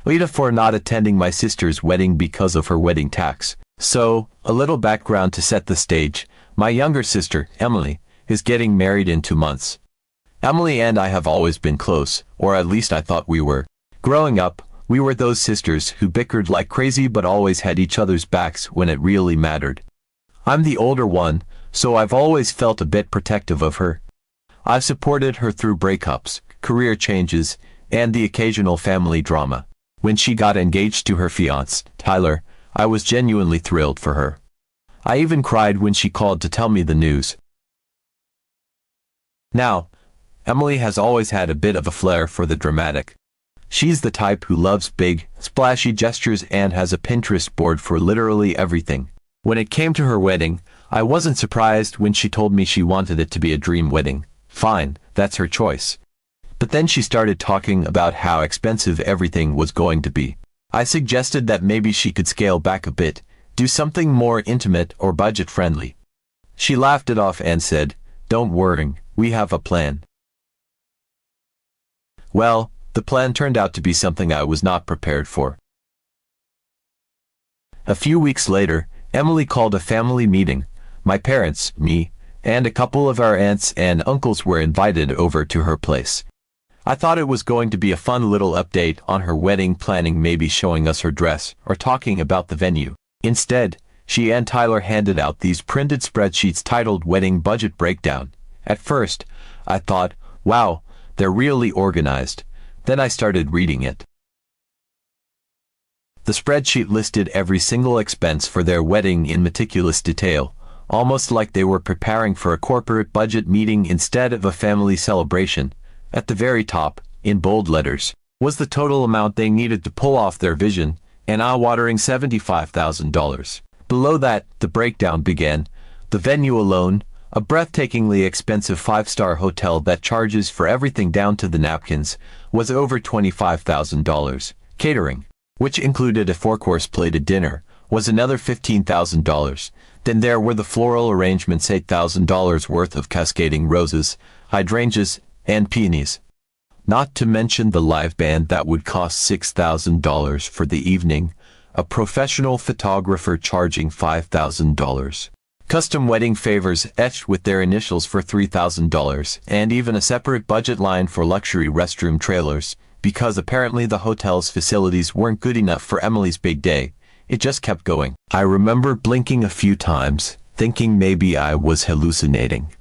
AITA for not attending my sister's wedding because of her wedding tax. So, a little background to set the stage. My younger sister, Emily, is getting married in 2 months. Emily and I have always been close, or at least I thought we were. Growing up, we were those sisters who bickered like crazy but always had each other's backs when it really mattered. I'm the older one, so I've always felt a bit protective of her. I've supported her through breakups, career changes, and the occasional family drama. When she got engaged to her fiancé, Tyler, I was genuinely thrilled for her. I even cried when she called to tell me the news. Now, Emily has always had a bit of a flair for the dramatic. She's the type who loves big, splashy gestures and has a Pinterest board for literally everything. When it came to her wedding, I wasn't surprised when she told me she wanted it to be a dream wedding. Fine, that's her choice. But then she started talking about how expensive everything was going to be. I suggested that maybe she could scale back a bit, do something more intimate or budget-friendly. She laughed it off and said, "Don't worry, we have a plan." Well, the plan turned out to be something I was not prepared for. A few weeks later, Emily called a family meeting. My parents, me, and a couple of our aunts and uncles were invited over to her place. I thought it was going to be a fun little update on her wedding planning, maybe showing us her dress or talking about the venue. Instead, she and Tyler handed out these printed spreadsheets titled Wedding Budget Breakdown. At first, I thought, wow, they're really organized. Then I started reading it. The spreadsheet listed every single expense for their wedding in meticulous detail, almost like they were preparing for a corporate budget meeting instead of a family celebration. At the very top, in bold letters, was the total amount they needed to pull off their vision, an eye-watering $75,000. Below that, the breakdown began. The venue alone, a breathtakingly expensive 5-star hotel that charges for everything down to the napkins, was over $25,000. Catering, which included a 4-course plated dinner, was another $15,000. Then there were the floral arrangements, $8,000 worth of cascading roses, hydrangeas, and peonies. Not to mention the live band that would cost $6,000 for the evening, a professional photographer charging $5,000. Custom wedding favors etched with their initials for $3,000, and even a separate budget line for luxury restroom trailers, because apparently the hotel's facilities weren't good enough for Emily's big day. It just kept going. I remember blinking a few times, thinking maybe I was hallucinating.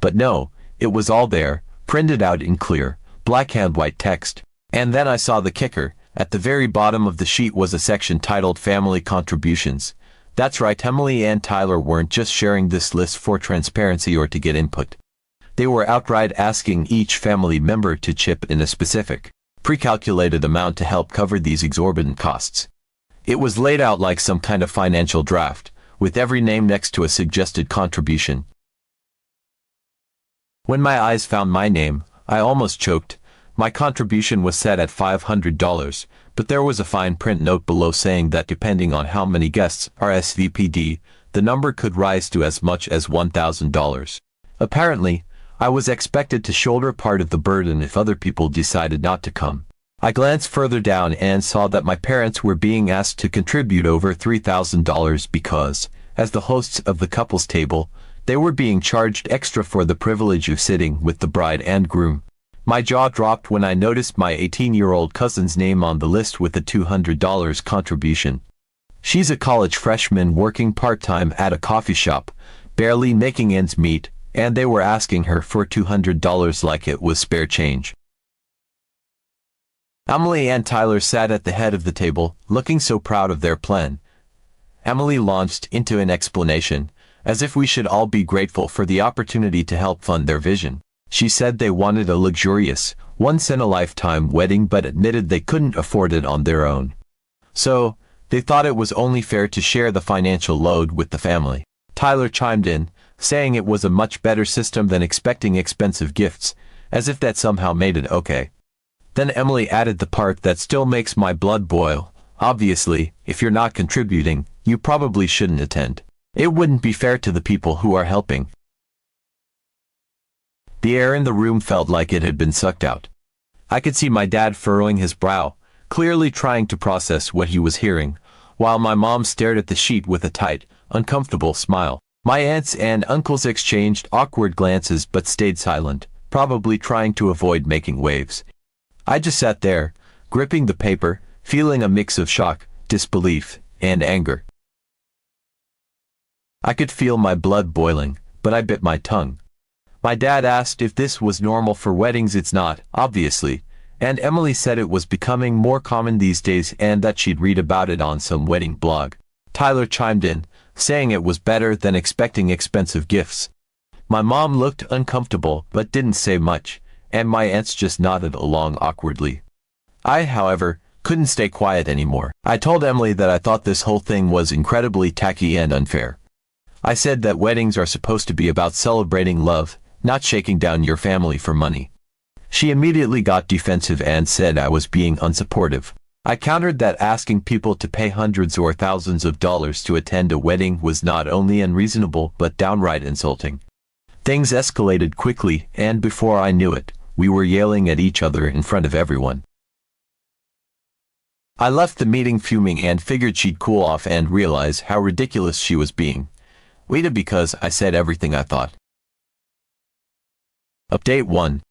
But no, it was all there, printed out in clear, black-and-white text. And then I saw the kicker. At the very bottom of the sheet was a section titled Family Contributions. That's right, Emily and Tyler weren't just sharing this list for transparency or to get input. They were outright asking each family member to chip in a specific, pre-calculated amount to help cover these exorbitant costs. It was laid out like some kind of financial draft, with every name next to a suggested contribution. When my eyes found my name, I almost choked. My contribution was set at $500, but there was a fine print note below saying that depending on how many guests RSVP'd, the number could rise to as much as $1,000. Apparently, I was expected to shoulder part of the burden if other people decided not to come. I glanced further down and saw that my parents were being asked to contribute over $3,000 because, as the hosts of the couple's table, they were being charged extra for the privilege of sitting with the bride and groom. My jaw dropped when I noticed my 18-year-old cousin's name on the list with a $200 contribution. She's a college freshman working part-time at a coffee shop, barely making ends meet, and they were asking her for $200 like it was spare change. Emily and Tyler sat at the head of the table, looking so proud of their plan. Emily launched into an explanation, as if we should all be grateful for the opportunity to help fund their vision. She said they wanted a luxurious, once-in-a-lifetime wedding but admitted they couldn't afford it on their own. So, they thought it was only fair to share the financial load with the family. Tyler chimed in, saying it was a much better system than expecting expensive gifts, as if that somehow made it okay. Then Emily added the part that still makes my blood boil. Obviously, if you're not contributing, you probably shouldn't attend. It wouldn't be fair to the people who are helping. The air in the room felt like it had been sucked out. I could see my dad furrowing his brow, clearly trying to process what he was hearing, while my mom stared at the sheet with a tight, uncomfortable smile. My aunts and uncles exchanged awkward glances but stayed silent, probably trying to avoid making waves. I just sat there, gripping the paper, feeling a mix of shock, disbelief, and anger. I could feel my blood boiling, but I bit my tongue. My dad asked if this was normal for weddings. It's not, obviously, and Emily said it was becoming more common these days and that she'd read about it on some wedding blog. Tyler chimed in, saying it was better than expecting expensive gifts. My mom looked uncomfortable but didn't say much, and my aunts just nodded along awkwardly. I, however, couldn't stay quiet anymore. I told Emily that I thought this whole thing was incredibly tacky and unfair. I said that weddings are supposed to be about celebrating love, not shaking down your family for money. She immediately got defensive and said I was being unsupportive. I countered that asking people to pay hundreds or thousands of dollars to attend a wedding was not only unreasonable but downright insulting. Things escalated quickly, and before I knew it, we were yelling at each other in front of everyone. I left the meeting fuming and figured she'd cool off and realize how ridiculous she was being. Waited because I said everything I thought. Update 1.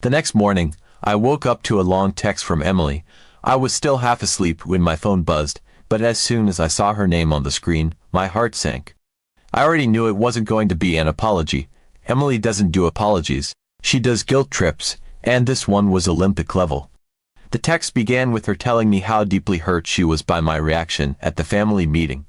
The next morning, I woke up to a long text from Emily. I was still half asleep when my phone buzzed, but as soon as I saw her name on the screen, my heart sank. I already knew it wasn't going to be an apology. Emily doesn't do apologies. She does guilt trips, and this one was Olympic level. The text began with her telling me how deeply hurt she was by my reaction at the family meeting.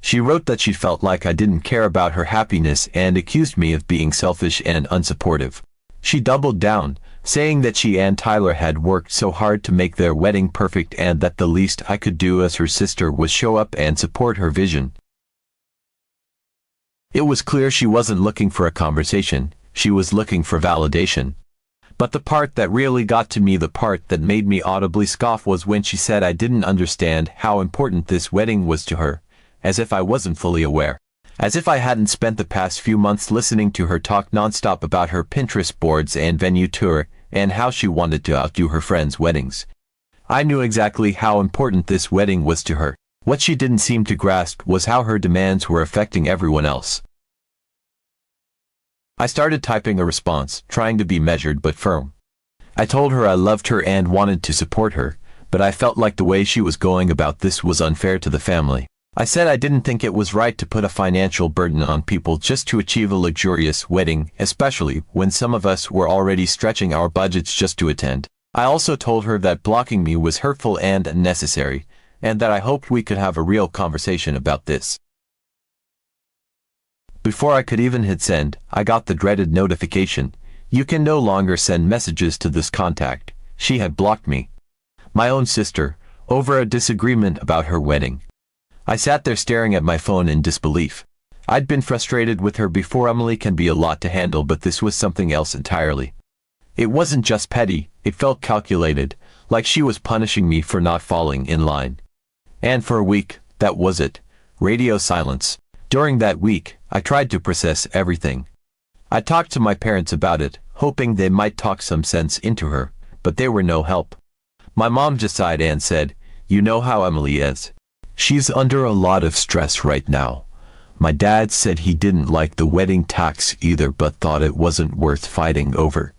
She wrote that she felt like I didn't care about her happiness and accused me of being selfish and unsupportive. She doubled down, saying that she and Tyler had worked so hard to make their wedding perfect and that the least I could do as her sister was show up and support her vision. It was clear she wasn't looking for a conversation, she was looking for validation. But the part that really got to me, the part that made me audibly scoff, was when she said I didn't understand how important this wedding was to her, as if I wasn't fully aware. As if I hadn't spent the past few months listening to her talk nonstop about her Pinterest boards and venue tour, and how she wanted to outdo her friends' weddings. I knew exactly how important this wedding was to her. What she didn't seem to grasp was how her demands were affecting everyone else. I started typing a response, trying to be measured but firm. I told her I loved her and wanted to support her, but I felt like the way she was going about this was unfair to the family. I said I didn't think it was right to put a financial burden on people just to achieve a luxurious wedding, especially when some of us were already stretching our budgets just to attend. I also told her that blocking me was hurtful and unnecessary, and that I hoped we could have a real conversation about this. Before I could even hit send, I got the dreaded notification. You can no longer send messages to this contact. She had blocked me. My own sister, over a disagreement about her wedding. I sat there staring at my phone in disbelief. I'd been frustrated with her before. Emily can be a lot to handle, but this was something else entirely. It wasn't just petty, it felt calculated, like she was punishing me for not falling in line. And for a week, that was it. Radio silence. During that week, I tried to process everything. I talked to my parents about it, hoping they might talk some sense into her, but they were no help. My mom just sighed and said, "You know how Emily is. She's under a lot of stress right now." My dad said he didn't like the wedding tax either but thought it wasn't worth fighting over.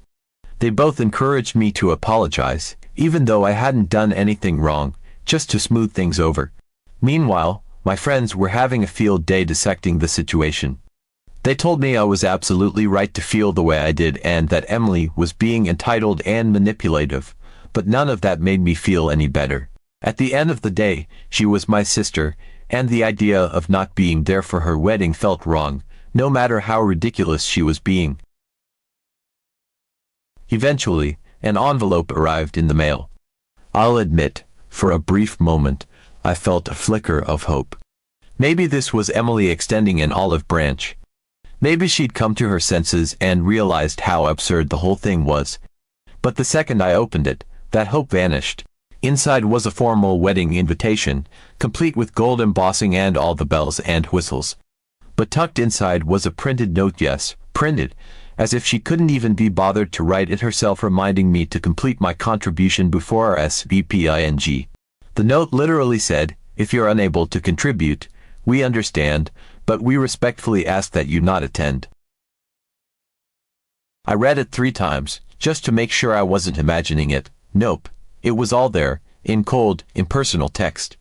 They both encouraged me to apologize, even though I hadn't done anything wrong, just to smooth things over. Meanwhile, my friends were having a field day dissecting the situation. They told me I was absolutely right to feel the way I did and that Emily was being entitled and manipulative, but none of that made me feel any better. At the end of the day, she was my sister, and the idea of not being there for her wedding felt wrong, no matter how ridiculous she was being. Eventually, an envelope arrived in the mail. I'll admit, for a brief moment, I felt a flicker of hope. Maybe this was Emily extending an olive branch. Maybe she'd come to her senses and realized how absurd the whole thing was. But the second I opened it, that hope vanished. Inside was a formal wedding invitation, complete with gold embossing and all the bells and whistles. But tucked inside was a printed note, yes, printed, as if she couldn't even be bothered to write it herself, reminding me to complete my contribution before RSVPing. The note literally said, "If you're unable to contribute, we understand, but we respectfully ask that you not attend." I read it 3 times, just to make sure I wasn't imagining it. Nope. It was all there, in cold, impersonal text.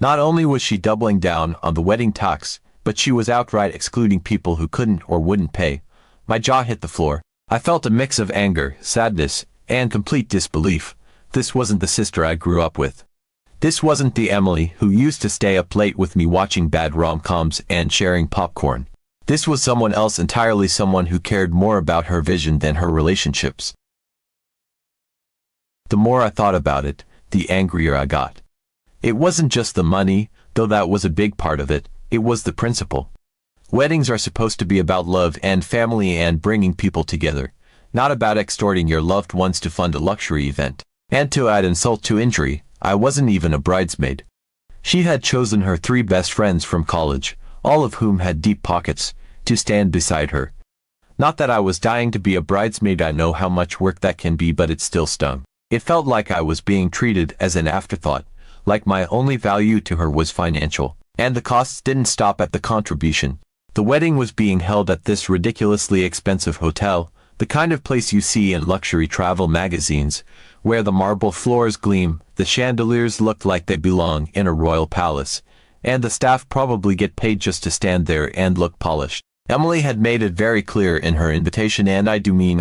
Not only was she doubling down on the wedding tax, but she was outright excluding people who couldn't or wouldn't pay. My jaw hit the floor. I felt a mix of anger, sadness, and complete disbelief. This wasn't the sister I grew up with. This wasn't the Emily who used to stay up late with me watching bad rom-coms and sharing popcorn. This was someone else entirely, someone who cared more about her vision than her relationships. The more I thought about it, the angrier I got. It wasn't just the money, though that was a big part of it. It was the principle. Weddings are supposed to be about love and family and bringing people together, not about extorting your loved ones to fund a luxury event. And to add insult to injury, I wasn't even a bridesmaid. She had chosen her 3 best friends from college, all of whom had deep pockets, to stand beside her. Not that I was dying to be a bridesmaid, I know how much work that can be, but it still stung. It felt like I was being treated as an afterthought, like my only value to her was financial. And the costs didn't stop at the contribution. The wedding was being held at this ridiculously expensive hotel, the kind of place you see in luxury travel magazines, where the marble floors gleam, the chandeliers look like they belong in a royal palace, and the staff probably get paid just to stand there and look polished. Emily had made it very clear in her invitation, and I do mean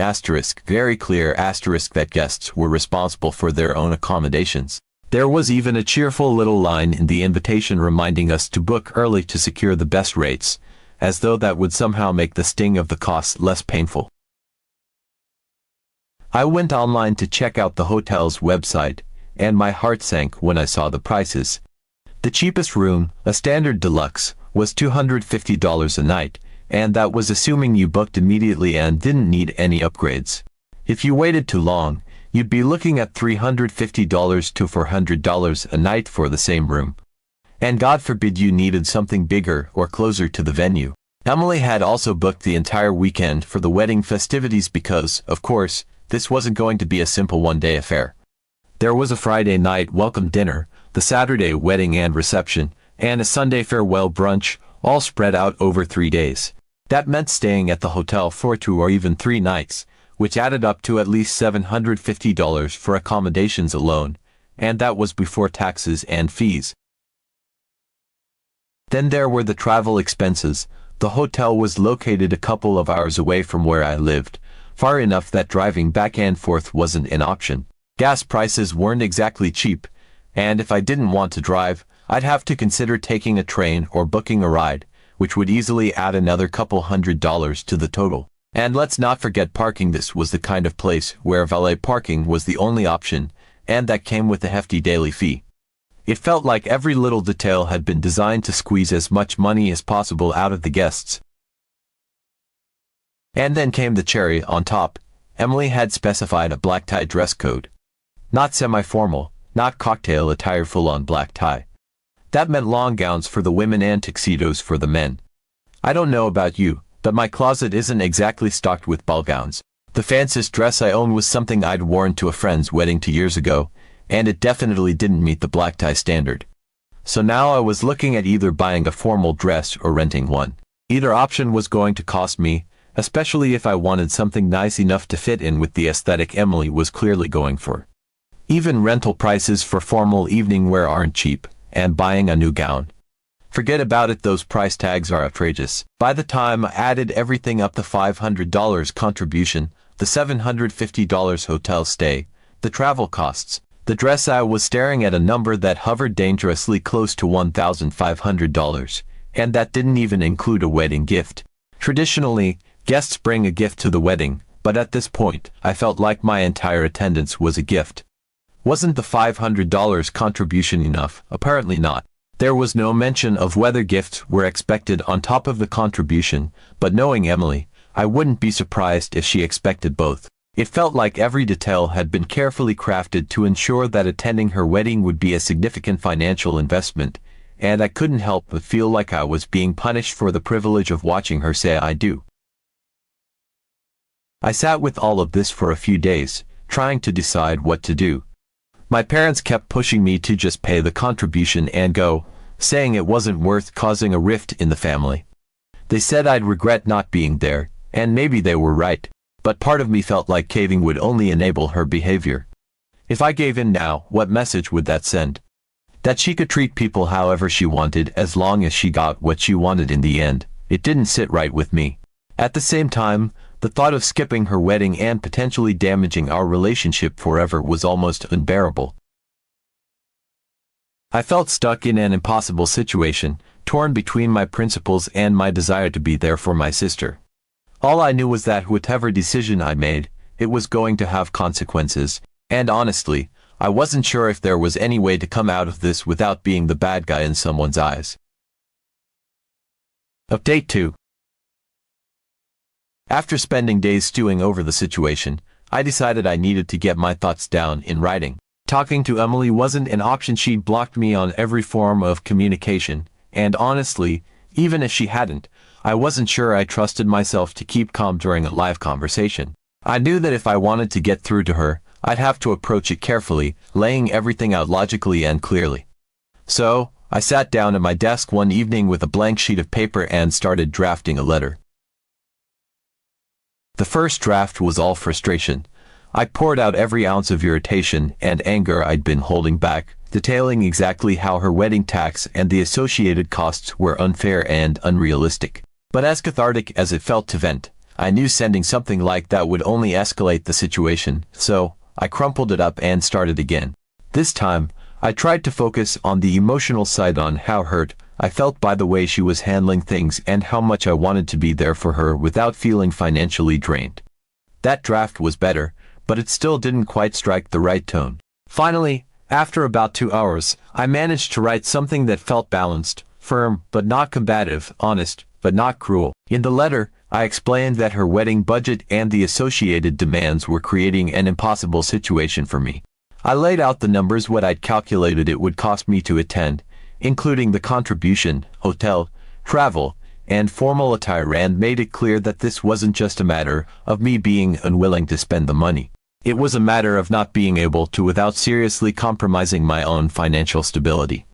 very clear that guests were responsible for their own accommodations. There was even a cheerful little line in the invitation reminding us to book early to secure the best rates, as though that would somehow make the sting of the cost less painful. I went online to check out the hotel's website, and my heart sank when I saw the prices. The cheapest room, a standard deluxe, was $250 a night, and that was assuming you booked immediately and didn't need any upgrades. If you waited too long, you'd be looking at $350 to $400 a night for the same room. And God forbid you needed something bigger or closer to the venue. Emily had also booked the entire weekend for the wedding festivities because, of course, this wasn't going to be a simple one-day affair. There was a Friday night welcome dinner, the Saturday wedding and reception, and a Sunday farewell brunch, all spread out over 3 days. That meant staying at the hotel for 2 or even 3 nights, which added up to at least $750 for accommodations alone, and that was before taxes and fees. Then there were the travel expenses. The hotel was located a couple of hours away from where I lived, far enough that driving back and forth wasn't an option. Gas prices weren't exactly cheap, and if I didn't want to drive, I'd have to consider taking a train or booking a ride, which would easily add another couple $100 to the total. And let's not forget parking. This was the kind of place where valet parking was the only option, and that came with a hefty daily fee. It felt like every little detail had been designed to squeeze as much money as possible out of the guests. And then came the cherry on top. Emily had specified a black tie dress code. Not semi-formal, not cocktail attire, full-on black tie. That meant long gowns for the women and tuxedos for the men. I don't know about you, but my closet isn't exactly stocked with ball gowns. The fanciest dress I own was something I'd worn to a friend's wedding 2 years ago, and it definitely didn't meet the black tie standard. So now I was looking at either buying a formal dress or renting one. Either option was going to cost me, especially if I wanted something nice enough to fit in with the aesthetic Emily was clearly going for. Even rental prices for formal evening wear aren't cheap, and buying a new gown. Forget about it, those price tags are outrageous. By the time I added everything up, the $500 contribution, the $750 hotel stay, the travel costs, the dress, I was staring at a number that hovered dangerously close to $1,500, and that didn't even include a wedding gift. Traditionally, guests bring a gift to the wedding, but at this point, I felt like my entire attendance was a gift. Wasn't the $500 contribution enough? Apparently not. There was no mention of whether gifts were expected on top of the contribution, but knowing Emily, I wouldn't be surprised if she expected both. It felt like every detail had been carefully crafted to ensure that attending her wedding would be a significant financial investment, and I couldn't help but feel like I was being punished for the privilege of watching her say I do. I sat with all of this for a few days, trying to decide what to do. My parents kept pushing me to just pay the contribution and go, saying it wasn't worth causing a rift in the family. They said I'd regret not being there, and maybe they were right, but part of me felt like caving would only enable her behavior. If I gave in now, what message would that send? That she could treat people however she wanted as long as she got what she wanted in the end. It didn't sit right with me. At the same time, the thought of skipping her wedding and potentially damaging our relationship forever was almost unbearable. I felt stuck in an impossible situation, torn between my principles and my desire to be there for my sister. All I knew was that whatever decision I made, it was going to have consequences, and honestly, I wasn't sure if there was any way to come out of this without being the bad guy in someone's eyes. Update 2. After spending days stewing over the situation, I decided I needed to get my thoughts down in writing. Talking to Emily wasn't an option. She blocked me on every form of communication, and honestly, even if she hadn't, I wasn't sure I trusted myself to keep calm during a live conversation. I knew that if I wanted to get through to her, I'd have to approach it carefully, laying everything out logically and clearly. So, I sat down at my desk one evening with a blank sheet of paper and started drafting a letter. The first draft was all frustration. I poured out every ounce of irritation and anger I'd been holding back, detailing exactly how her wedding tax and the associated costs were unfair and unrealistic. But as cathartic as it felt to vent, I knew sending something like that would only escalate the situation, so I crumpled it up and started again. This time, I tried to focus on the emotional side, on how hurt I felt by the way she was handling things and how much I wanted to be there for her without feeling financially drained. That draft was better, but it still didn't quite strike the right tone. Finally, after about 2 hours, I managed to write something that felt balanced, firm but not combative, honest but not cruel. In the letter, I explained that her wedding budget and the associated demands were creating an impossible situation for me. I laid out the numbers, what I'd calculated it would cost me to attend, including the contribution, hotel, travel, and formal attire, and made it clear that this wasn't just a matter of me being unwilling to spend the money. It was a matter of not being able to without seriously compromising my own financial stability.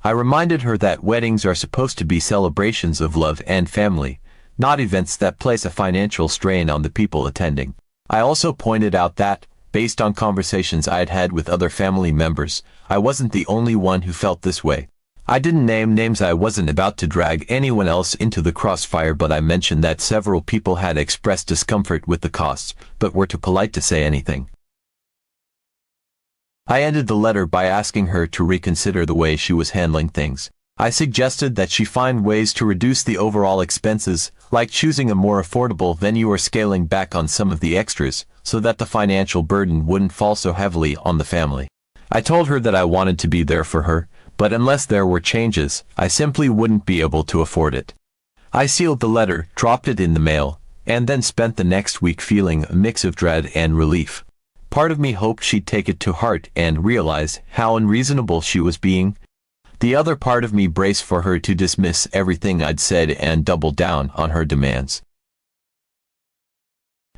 I reminded her that weddings are supposed to be celebrations of love and family, not events that place a financial strain on the people attending. I also pointed out that, based on conversations I had had with other family members, I wasn't the only one who felt this way. I didn't name names. I wasn't about to drag anyone else into the crossfire, but I mentioned that several people had expressed discomfort with the costs, but were too polite to say anything. I ended the letter by asking her to reconsider the way she was handling things. I suggested that she find ways to reduce the overall expenses, like choosing a more affordable venue or scaling back on some of the extras, so that the financial burden wouldn't fall so heavily on the family. I told her that I wanted to be there for her, but unless there were changes, I simply wouldn't be able to afford it. I sealed the letter, dropped it in the mail, and then spent the next week feeling a mix of dread and relief. Part of me hoped she'd take it to heart and realize how unreasonable she was being. The other part of me braced for her to dismiss everything I'd said and double down on her demands.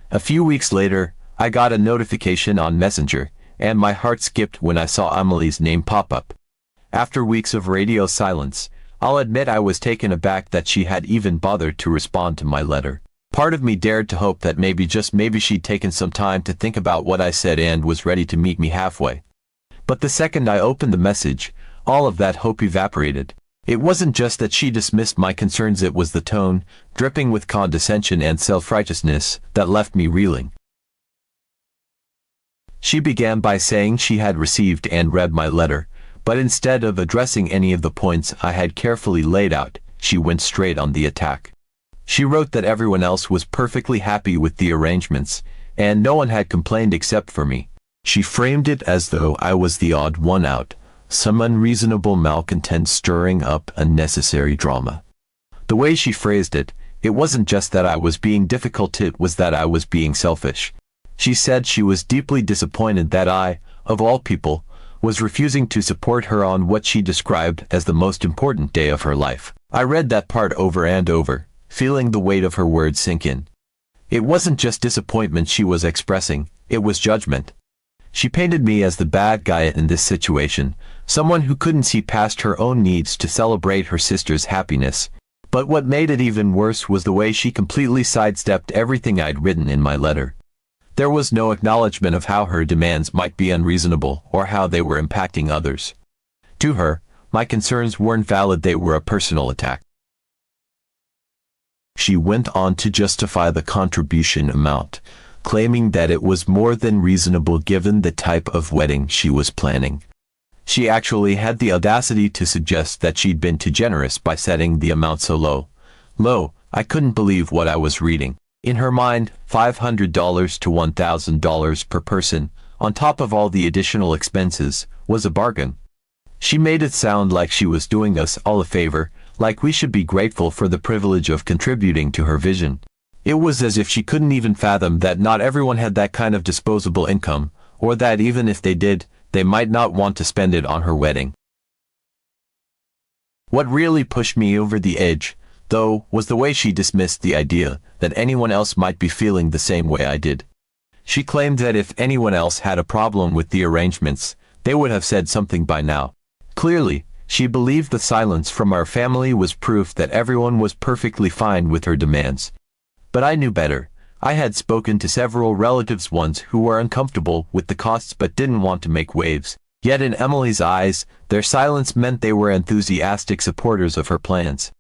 A few weeks later, I got a notification on Messenger, and my heart skipped when I saw Emily's name pop up. After weeks of radio silence, I'll admit I was taken aback that she had even bothered to respond to my letter. Part of me dared to hope that maybe, just maybe, she'd taken some time to think about what I said and was ready to meet me halfway. But the second I opened the message, all of that hope evaporated. It wasn't just that she dismissed my concerns, it was the tone, dripping with condescension and self-righteousness, that left me reeling. She began by saying she had received and read my letter, but instead of addressing any of the points I had carefully laid out, she went straight on the attack. She wrote that everyone else was perfectly happy with the arrangements, and no one had complained except for me. She framed it as though I was the odd one out, some unreasonable malcontent stirring up unnecessary drama. The way she phrased it, it wasn't just that I was being difficult, it was that I was being selfish. She said she was deeply disappointed that I, of all people, was refusing to support her on what she described as the most important day of her life. I read that part over and over, feeling the weight of her words sink in. It wasn't just disappointment she was expressing, it was judgment. She painted me as the bad guy in this situation, someone who couldn't see past her own needs to celebrate her sister's happiness. But what made it even worse was the way she completely sidestepped everything I'd written in my letter. There was no acknowledgement of how her demands might be unreasonable or how they were impacting others. To her, my concerns weren't valid, they were a personal attack. She went on to justify the contribution amount, claiming that it was more than reasonable given the type of wedding she was planning. She actually had the audacity to suggest that she'd been too generous by setting the amount so low. I couldn't believe what I was reading. In her mind, $500 to $1,000 per person, on top of all the additional expenses, was a bargain. She made it sound like she was doing us all a favor, like we should be grateful for the privilege of contributing to her vision. It was as if she couldn't even fathom that not everyone had that kind of disposable income, or that even if they did, they might not want to spend it on her wedding. What really pushed me over the edge, though, was the way she dismissed the idea that anyone else might be feeling the same way I did. She claimed that if anyone else had a problem with the arrangements, they would have said something by now. Clearly, she believed the silence from our family was proof that everyone was perfectly fine with her demands. But I knew better. I had spoken to several relatives once who were uncomfortable with the costs but didn't want to make waves. Yet in Emily's eyes, their silence meant they were enthusiastic supporters of her plans.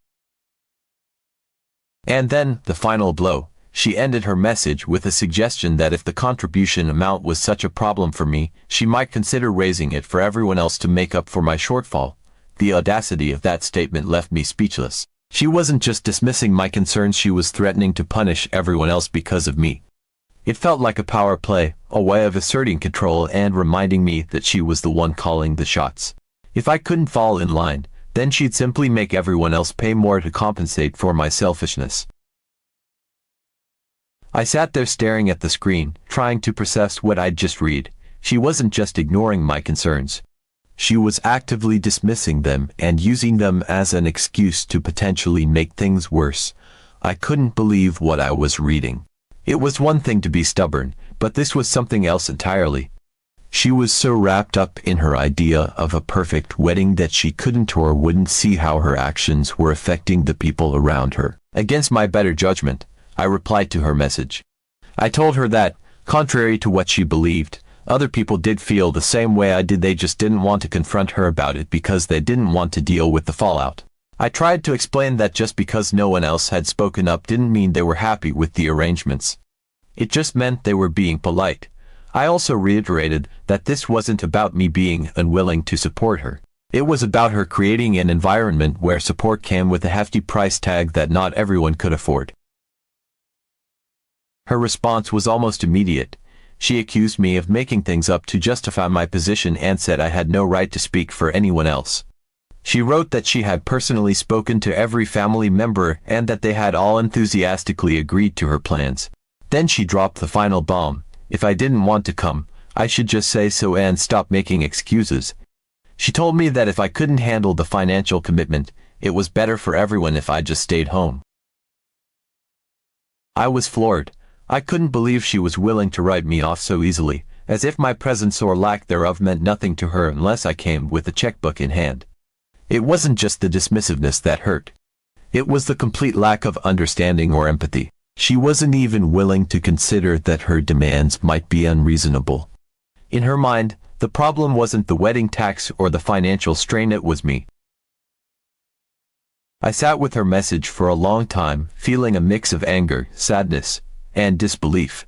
And then, the final blow, she ended her message with a suggestion that if the contribution amount was such a problem for me, she might consider raising it for everyone else to make up for my shortfall. The audacity of that statement left me speechless. She wasn't just dismissing my concerns, she was threatening to punish everyone else because of me. It felt like a power play, a way of asserting control and reminding me that she was the one calling the shots. If I couldn't fall in line, then she'd simply make everyone else pay more to compensate for my selfishness. I sat there staring at the screen, trying to process what I'd just read. She wasn't just ignoring my concerns. She was actively dismissing them and using them as an excuse to potentially make things worse. I couldn't believe what I was reading. It was one thing to be stubborn, but this was something else entirely. She was so wrapped up in her idea of a perfect wedding that she couldn't or wouldn't see how her actions were affecting the people around her. Against my better judgment, I replied to her message. I told her that, contrary to what she believed, other people did feel the same way I did. They just didn't want to confront her about it because they didn't want to deal with the fallout. I tried to explain that just because no one else had spoken up didn't mean they were happy with the arrangements. It just meant they were being polite. I also reiterated that this wasn't about me being unwilling to support her. It was about her creating an environment where support came with a hefty price tag that not everyone could afford. Her response was almost immediate. She accused me of making things up to justify my position and said I had no right to speak for anyone else. She wrote that she had personally spoken to every family member and that they had all enthusiastically agreed to her plans. Then she dropped the final bomb. If I didn't want to come, I should just say so and stop making excuses. She told me that if I couldn't handle the financial commitment, it was better for everyone if I just stayed home. I was floored. I couldn't believe she was willing to write me off so easily, as if my presence or lack thereof meant nothing to her unless I came with a checkbook in hand. It wasn't just the dismissiveness that hurt. It was the complete lack of understanding or empathy. She wasn't even willing to consider that her demands might be unreasonable. In her mind, the problem wasn't the wedding tax or the financial strain, it was me. I sat with her message for a long time, feeling a mix of anger, sadness, and disbelief.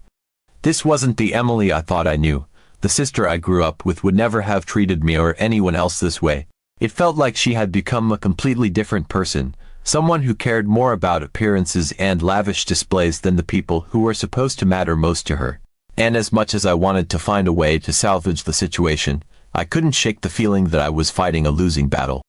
This wasn't the Emily I thought I knew. The sister I grew up with would never have treated me or anyone else this way. It felt like she had become a completely different person, someone who cared more about appearances and lavish displays than the people who were supposed to matter most to her. And as much as I wanted to find a way to salvage the situation, I couldn't shake the feeling that I was fighting a losing battle.